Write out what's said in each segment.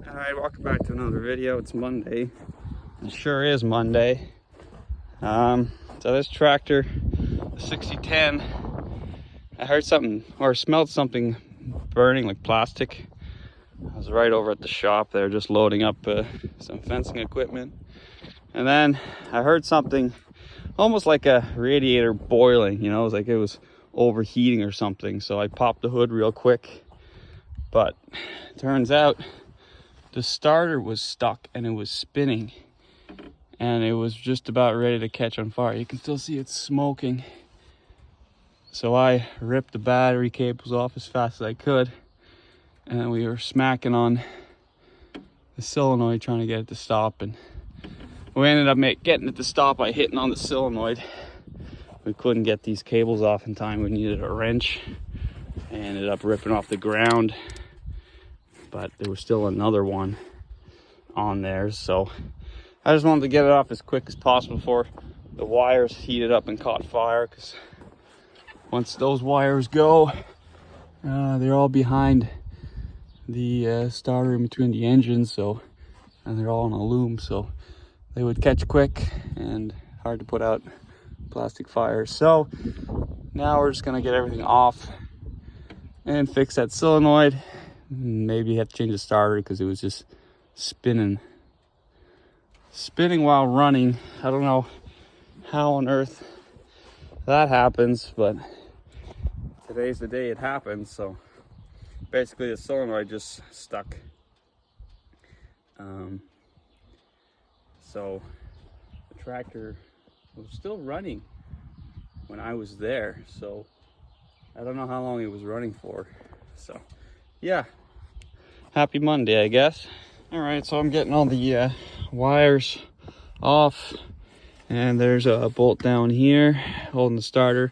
Alright, welcome back to another video. It's Monday. It sure is Monday. So this tractor, the 6010, I heard something or smelled something burning like plastic. I was right over at the shop there just loading up some fencing equipment. And then I heard something almost like a radiator boiling, you know, it was like it was overheating or something. So I popped the hood real quick, but it turns out the starter was stuck and it was spinning and it was just about ready to catch on fire. You can still see it smoking. So I ripped the battery cables off as fast as I could, and we were smacking on the solenoid trying to get it to stop, and we ended up getting it to stop by hitting on the solenoid. We couldn't get these cables off in time. We needed a wrench. I ended up ripping off the ground, but there was still another one on there. So I just wanted to get it off as quick as possible before the wires heated up and caught fire, because once those wires go, they're all behind the starter in between the engines, so, and they're all on a loom, so they would catch quick and hard to put out plastic fires. So now we're just gonna get everything off and fix that solenoid. Maybe have to change the starter because it was just spinning while running. I don't know how on earth that happens, but today's the day it happens. So basically the solenoid just stuck. So the tractor was still running when I was there, so I don't know how long it was running for. So yeah, happy Monday, I guess. All right, so I'm getting all the wires off, and there's a bolt down here holding the starter,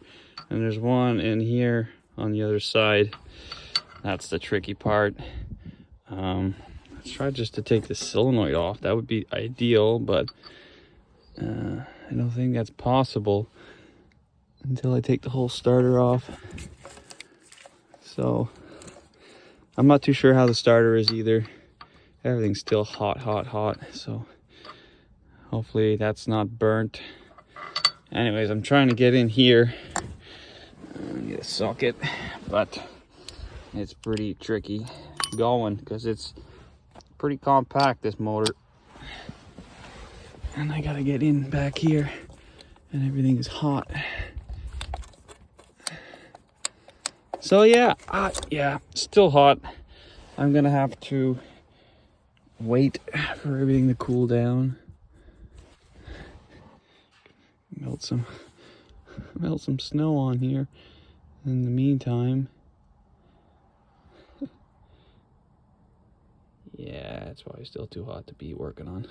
and there's one in here on the other side. That's the tricky part. Let's try just to take the solenoid off. That would be ideal, but I don't think that's possible until I take the whole starter off. So I'm not too sure how the starter is either. Everything's still hot. So hopefully that's not burnt. Anyways, I'm trying to get in here. I need a socket, but it's pretty tricky going because it's pretty compact, this motor. And I gotta get in back here and everything is hot. So yeah, still hot. I'm gonna have to wait for everything to cool down. Melt some snow on here in the meantime. Yeah, it's probably still too hot to be working on.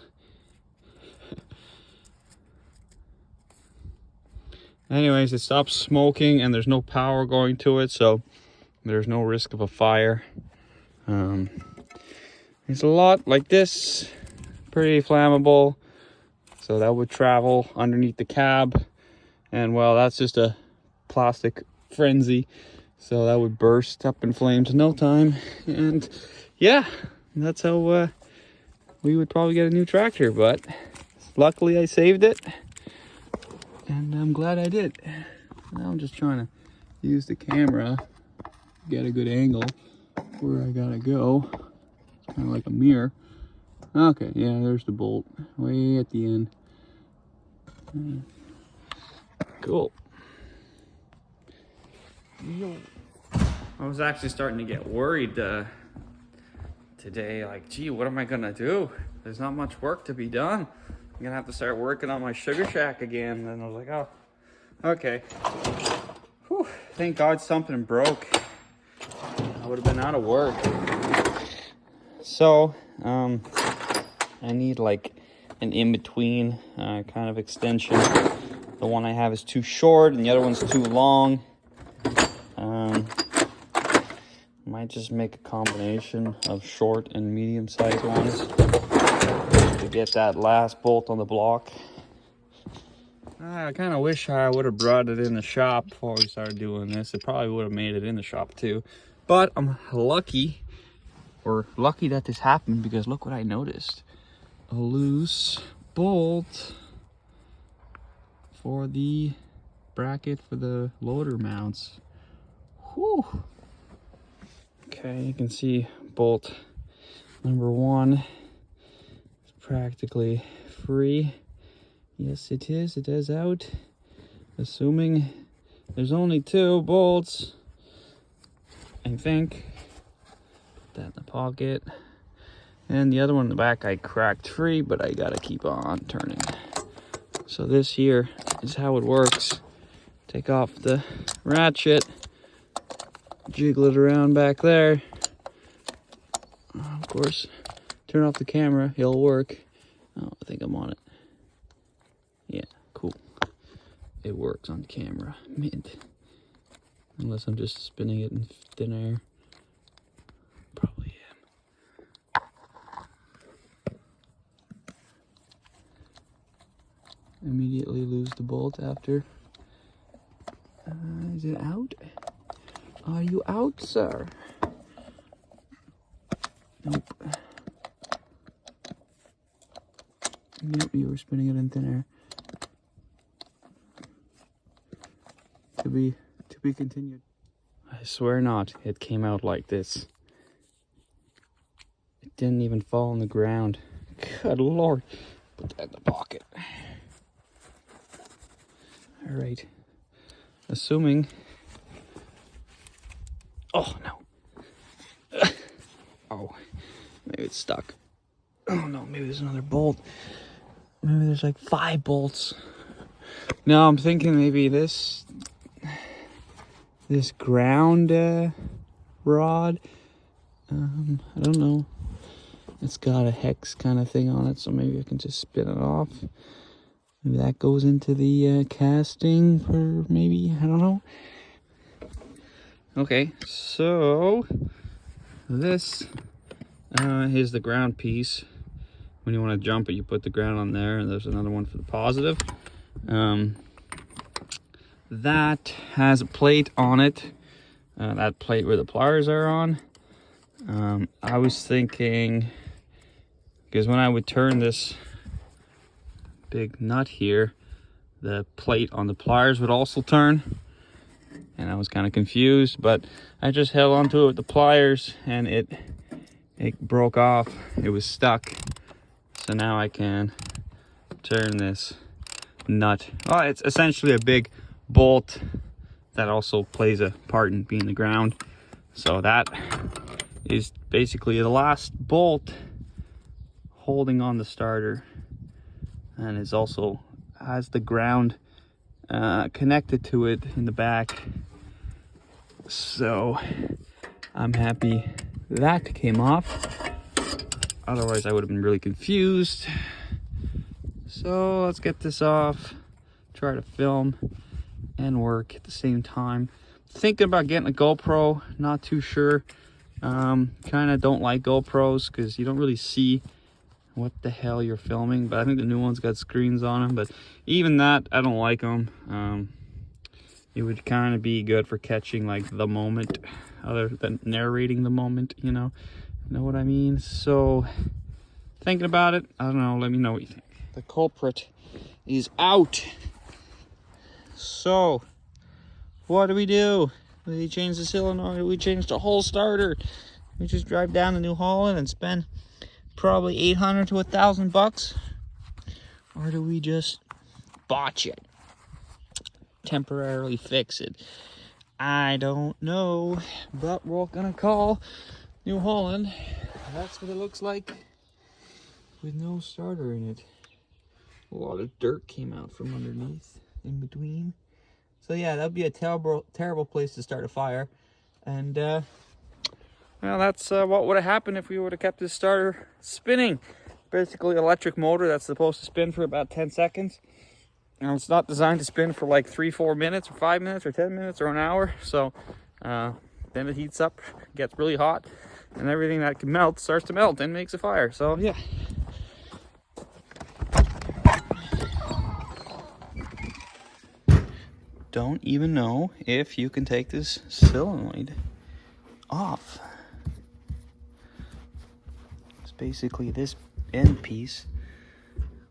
Anyways, it stops smoking and there's no power going to it, so there's no risk of a fire. It's a lot like this, pretty flammable, so that would travel underneath the cab, and well, that's just a plastic frenzy, so that would burst up in flames in no time. And yeah, that's how we would probably get a new tractor, but luckily I saved it, and I'm glad I did. Now I'm just trying to use the camera, get a good angle where I gotta go. It's kind of like a mirror. Okay, yeah, there's the bolt way at the end. Cool. I was actually starting to get worried today, like, gee, what am I gonna do? There's not much work to be done. I'm gonna have to start working on my sugar shack again. And I was like, oh, okay. Whew, thank God something broke. I would have been out of work. So, I need like an in-between kind of extension. The one I have is too short and the other one's too long. Might just make a combination of short and medium-sized ones to get that last bolt on the block. I kind of wish I would have brought it in the shop before we started doing this. It probably would have made it in the shop too. But I'm lucky or lucky that this happened, because look what I noticed. A loose bolt for the bracket for the loader mounts. Whew. Okay, you can see bolt number 1 is practically free. Yes, it is. It is out. Assuming there's only 2 bolts, I think. Put that in the pocket. And the other one in the back I cracked free, but I gotta keep on turning. So this here is how it works. Take off the ratchet, jiggle it around back there. Of course, turn off the camera, it'll work. Oh, I think I'm on it. Yeah, cool. It works on camera. Mint. Unless I'm just spinning it in thin air. Probably am. Immediately lose the bolt after. Is it out? Are you out, sir? Nope. Yep, you were spinning it in thin air. To be continued. I swear not, it came out like this. It didn't even fall on the ground. Good Lord. Put that in the pocket. Alright. Assuming... Oh, no. Oh, maybe it's stuck. Oh, no, maybe there's another bolt. Maybe there's like 5 bolts. No, I'm thinking maybe this ground rod. I don't know. It's got a hex kind of thing on it, so maybe I can just spin it off. Maybe that goes into the casting for maybe, I don't know. Okay, so this is the ground piece. When you want to jump it, you put the ground on there, and there's another one for the positive. That has a plate on it. That plate where the pliers are on. I was thinking, because when I would turn this big nut here, the plate on the pliers would also turn. And I was kind of confused, but I just held onto it with the pliers, and it broke off. It was stuck. So now I can turn this nut. Well, it's essentially a big bolt that also plays a part in being the ground. So that is basically the last bolt holding on the starter, and is also has the ground connected to it in the back. So I'm happy that came off. Otherwise I would have been really confused. So let's get this off, try to film and work at the same time. Thinking about getting a GoPro, not too sure. Kind of don't like GoPros because you don't really see what the hell you're filming, but I think the new ones got screens on them. But even that, I don't like them. It would kind of be good for catching like the moment, other than narrating the moment, you know what I mean? So thinking about it, I don't know, let me know what you think. The culprit is out. So what do? Do we change the solenoid? Do we change the whole starter? We just drive down to New Holland and spend probably $800 to $1,000, or do we just botch it, temporarily fix it? I don't know, but we're gonna call New Holland. That's what it looks like with no starter in it. A lot of dirt came out from underneath in between. So yeah, that'd be a terrible place to start a fire. And well, that's what would have happened if we would have kept this starter spinning. Basically electric motor that's supposed to spin for about 10 seconds. And it's not designed to spin for like 3-4 minutes or 5 minutes or 10 minutes or an hour. So then it heats up, gets really hot, and everything that can melt starts to melt and makes a fire. So yeah. Don't even know if you can take this solenoid off. basically this end piece.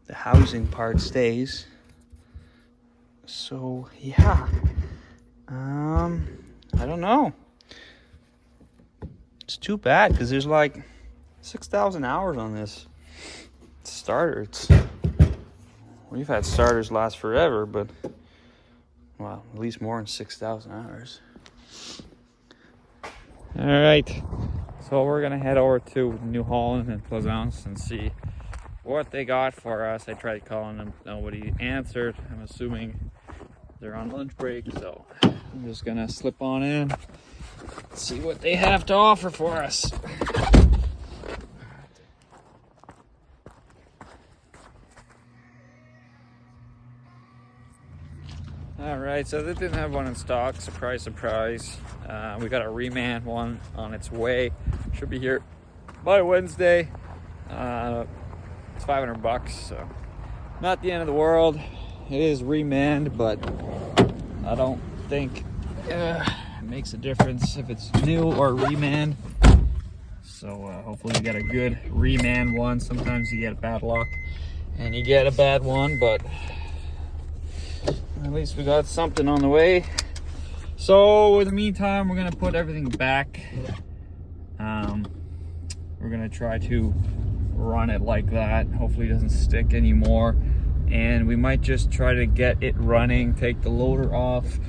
The housing part stays. So yeah, I don't know. It's too bad because there's like 6,000 hours on this starter. We've had starters last forever, but well, at least more than 6,000 hours. All right, so we're gonna head over to New Holland and Plaisance and see what they got for us. I tried calling them, nobody answered. I'm assuming they're on lunch break, so I'm just gonna slip on in, see what they have to offer for us. All right, so they didn't have one in stock. Surprise, surprise. We got a reman one on its way. Should be here by Wednesday. It's $500, so not the end of the world. It is remanned, but I don't think it makes a difference if it's new or remanned. So hopefully we get a good reman one. Sometimes you get bad luck and you get a bad one, but at least we got something on the way. So in the meantime, we're gonna put everything back. We're gonna try to run it like that. Hopefully it doesn't stick anymore. And we might just try to get it running, take the loader off,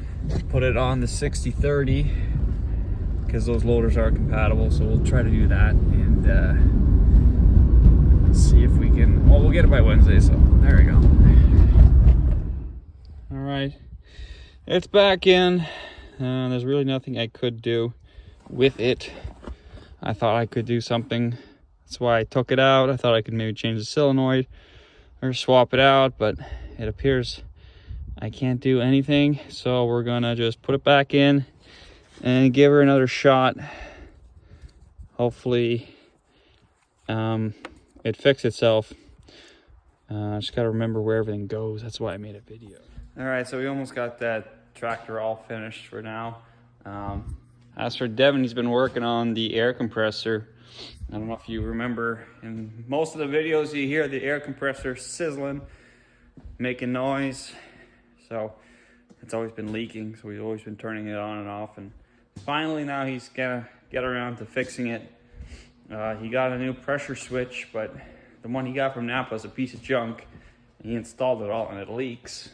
put it on the 60/30 because those loaders are compatible. So we'll try to do that and see if we can, well, we'll get it by Wednesday, so there we go. All right, it's back in. There's really nothing I could do with it. I thought I could do something. That's why I took it out. I thought I could maybe change the solenoid or swap it out, but it appears I can't do anything. So we're gonna just put it back in and give her another shot. Hopefully it fixed itself. I just gotta remember where everything goes. That's why I made a video. All right, so we almost got that tractor all finished for now. As for Devin, he's been working on the air compressor. I don't know if you remember, in most of the videos you hear the air compressor sizzling, making noise. So it's always been leaking, so we've always been turning it on and off. And finally now he's gonna get around to fixing it. He got a new pressure switch, but the one he got from Napa is a piece of junk. He installed it all and it leaks.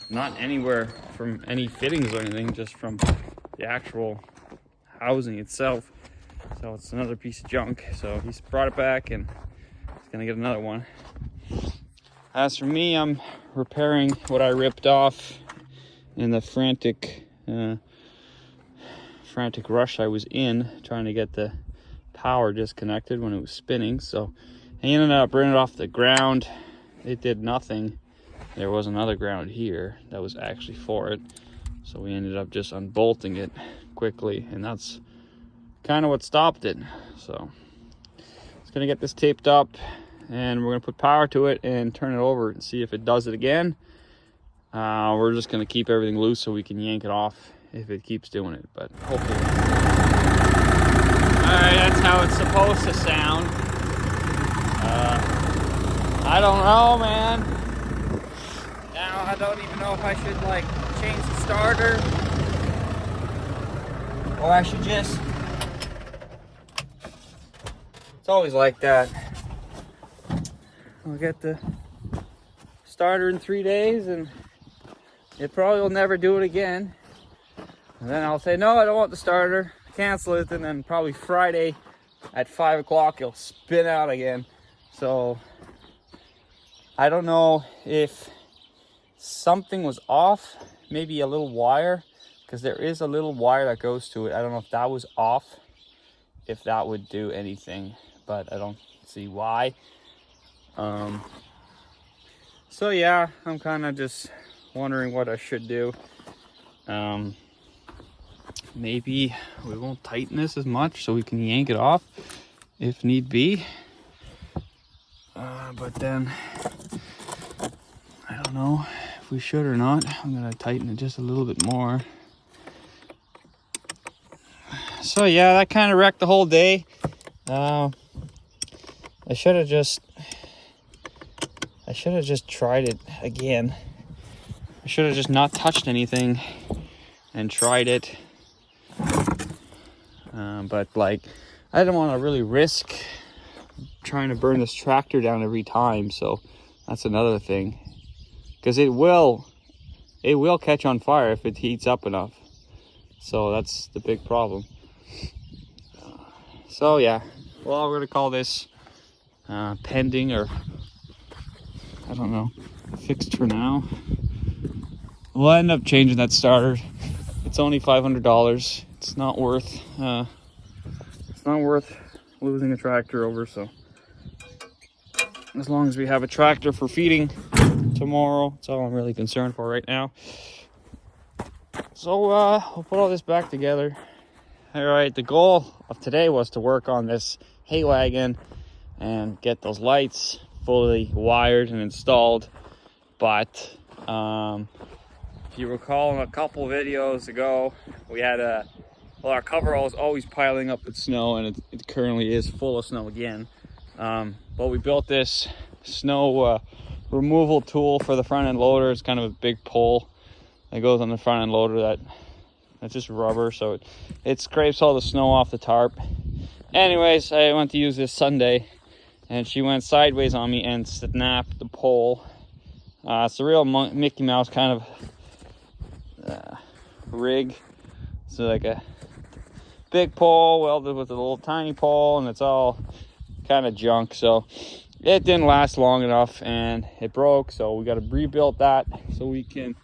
Not anywhere from any fittings or anything, just from the actual housing itself. So it's another piece of junk. So he's brought it back and he's gonna get another one. As for me, I'm repairing what I ripped off in the frantic rush I was in, trying to get the power disconnected when it was spinning. So I ended up bringing it off the ground. It did nothing. There was another ground here that was actually for it. So we ended up just unbolting it quickly, and that's kind of what stopped it. So it's gonna get this taped up and we're gonna put power to it and turn it over and see if it does it again. We're just gonna keep everything loose so we can yank it off if it keeps doing it, but hopefully. All right, that's how it's supposed to sound. I don't know, man. Now I don't even know if I should like change the starter or I should just, it's always like that. I'll get the starter in 3 days and it probably will never do it again. And then I'll say, no, I don't want the starter, cancel it, and then probably Friday at 5 o'clock it'll spin out again. So I don't know if something was off, maybe a little wire, because there is a little wire that goes to it. I don't know if that was off, if that would do anything, but I don't see why. So yeah, I'm kind of just wondering what I should do. Maybe we won't tighten this as much so we can yank it off if need be. But then I don't know if we should or not. I'm gonna tighten it just a little bit more. So yeah, that kind of wrecked the whole day. I should have just tried it again. I should have just not touched anything and tried it. But like, I didn't want to really risk trying to burn this tractor down every time. So that's another thing, because it will catch on fire if it heats up enough. So that's the big problem. So yeah, well, we're gonna call this pending, or I don't know, fixed for now. We'll end up changing that starter. It's only $500. It's not worth losing a tractor over. So as long as we have a tractor for feeding tomorrow, that's all I'm really concerned for right now. So we'll put all this back together. All right, the goal of today was to work on this hay wagon and get those lights fully wired and installed. But if you recall, in a couple videos ago, we had our coverall is always piling up with snow, and it currently is full of snow again. But we built this snow removal tool for the front end loader. It's kind of a big pole that goes on the front end loader that's just rubber, so it scrapes all the snow off the tarp. Anyways, I went to use this Sunday, and she went sideways on me and snapped the pole. It's a real Mickey Mouse kind of rig. So like a big pole welded with a little tiny pole, and it's all kind of junk. So it didn't last long enough and it broke. So we got to rebuild that so we can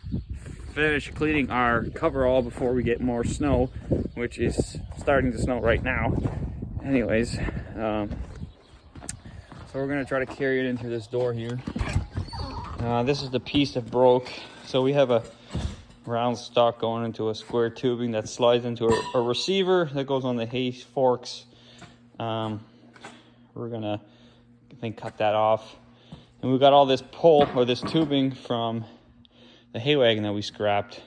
finish cleaning our coverall before we get more snow, which is starting to snow right now. Anyways, so we're gonna try to carry it into this door here. This is the piece that broke. So we have a round stock going into a square tubing that slides into a receiver that goes on the hay forks. We're gonna, I think, cut that off. And we got all this pole, or this tubing, from the hay wagon that we scrapped.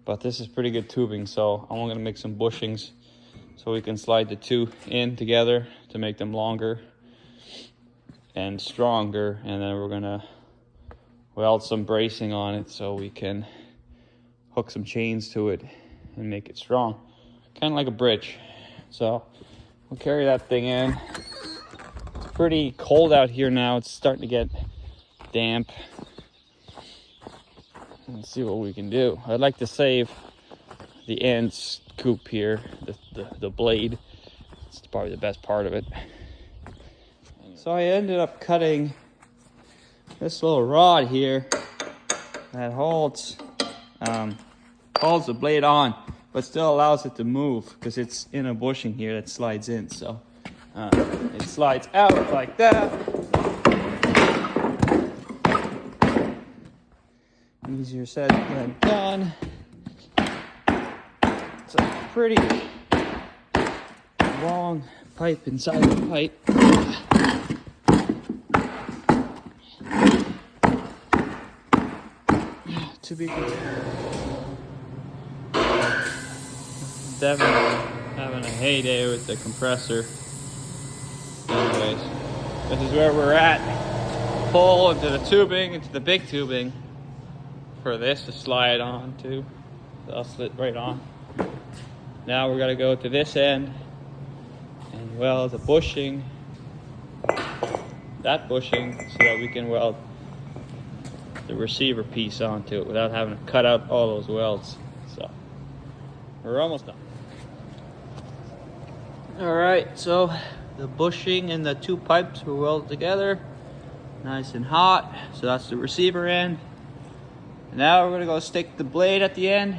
But this is pretty good tubing, so I'm gonna make some bushings so we can slide the two in together to make them longer and stronger. And then we're gonna weld some bracing on it so we can hook some chains to it and make it strong, kind of like a bridge. So we'll carry that thing in. It's pretty cold out here now. It's starting to get damp. Let's see what we can do. I'd like to save the end scoop here, the blade. It's probably the best part of it. So I ended up cutting this little rod here that holds the blade on, but still allows it to move because it's in a bushing here that slides in. So it slides out like that. Easier said than done. It's a pretty long pipe inside the pipe. To be definitely having a heyday with the compressor. Anyways, this is where we're at. Pull into the tubing, into the big tubing, for this to slide on to. I'll slid right on. Now we're gonna go to this end and weld the bushing, that bushing, so that we can weld the receiver piece onto it without having to cut out all those welds. So we're almost done. All right, so the bushing and the two pipes were welded together, nice and hot. So that's the receiver end. And now we're gonna go stick the blade at the end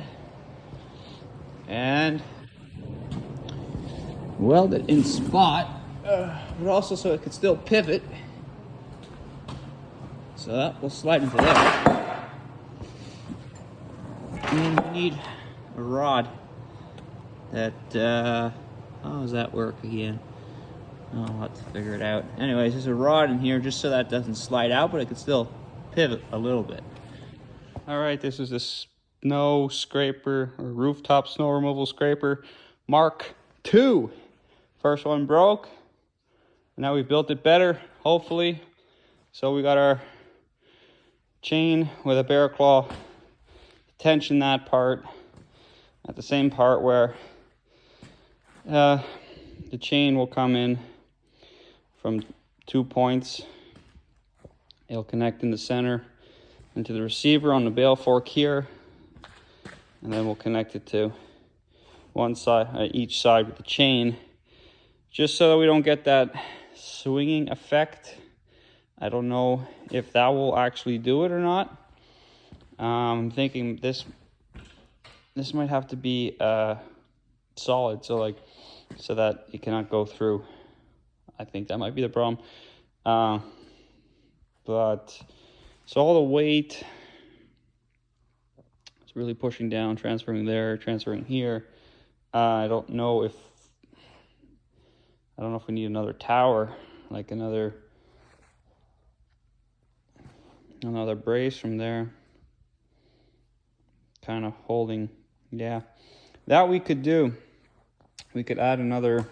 and weld it in spot, but also so it could still pivot. So that will slide into there. And we need a rod that, how does that work again? Oh, I'll have to figure it out. Anyways, there's a rod in here just so that doesn't slide out, but it could still pivot a little bit. All right, this is a snow scraper, or rooftop snow removal scraper, Mark II. First one broke. Now we built it better, hopefully. So we got our chain with a bear claw, tension that part at the same part where the chain will come in from 2 points. It'll connect in the center into the receiver on the bale fork here, and then we'll connect it to one side, each side with the chain, just so that we don't get that swinging effect. I don't know if that will actually do it or not. I'm thinking this might have to be solid, so that it cannot go through. I think that might be the problem. But so all the weight is really pushing down, transferring there, transferring here. I don't know if we need another tower, like another brace from there, kind of holding. Yeah, that we could do. We could add another,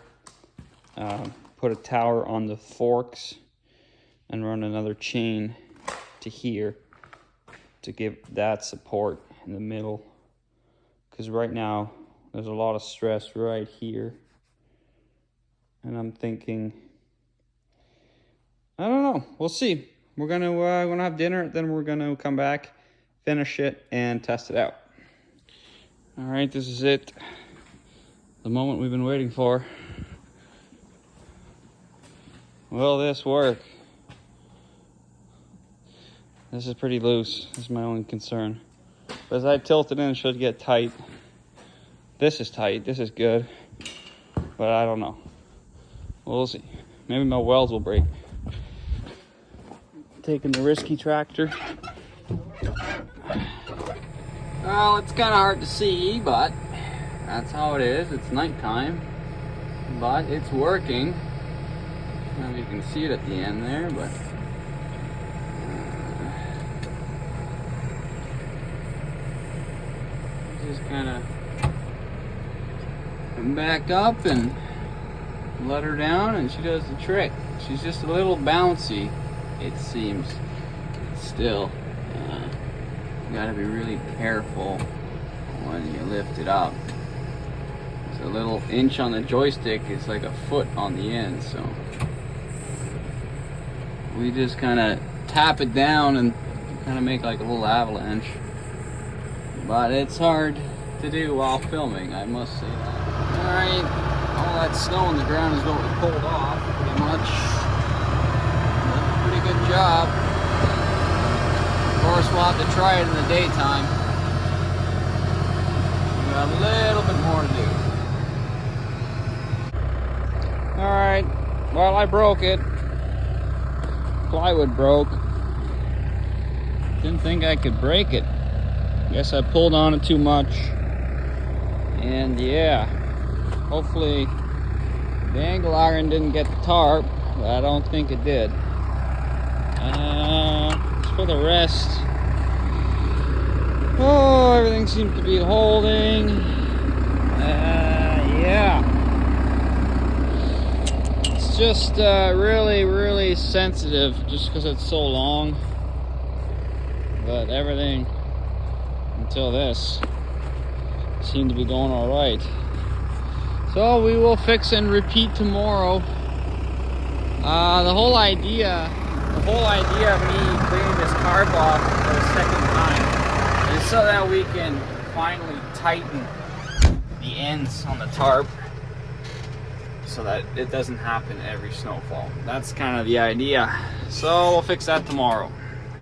put a tower on the forks and run another chain to here to give that support in the middle, because right now there's a lot of stress right here, and I'm thinking, I don't know, we'll see. We're gonna have dinner, then we're gonna come back, finish it, and test it out. All right, this is it, the moment we've been waiting for. Will this work? This is pretty loose. This is my only concern. But as I tilt it in, it should get tight. This is tight. This is good. But I don't know. We'll see. Maybe my welds will break. Taking the risky tractor. Well, it's kind of hard to see, but that's how it is. It's nighttime. But it's working. I don't know if you can see it at the end there, but just kind of back up and let her down, and she does the trick. She's just a little bouncy, it seems. Still, you gotta be really careful when you lift it up. It's a little inch on the joystick, it's like a foot on the end, so we just kind of tap it down and kind of make like a little avalanche. But it's hard to do while filming, I must say that. Alright, all that snow on the ground is what we pulled off, pretty much. Pretty good job. Of course, we'll have to try it in the daytime. We got a little bit more to do. Alright, well, I broke it. Plywood broke. Didn't think I could break it. Guess I pulled on it too much. And yeah, hopefully the angle iron didn't get the tarp, but I don't think it did. As for the rest, oh, everything seems to be holding. Yeah. It's just really, really sensitive just because it's so long. But everything until this seemed to be going all right. So we will fix and repeat tomorrow. The whole idea of me bringing this tarp off for the second time is so that we can finally tighten the ends on the tarp so that it doesn't happen every snowfall. That's kind of the idea. So we'll fix that tomorrow.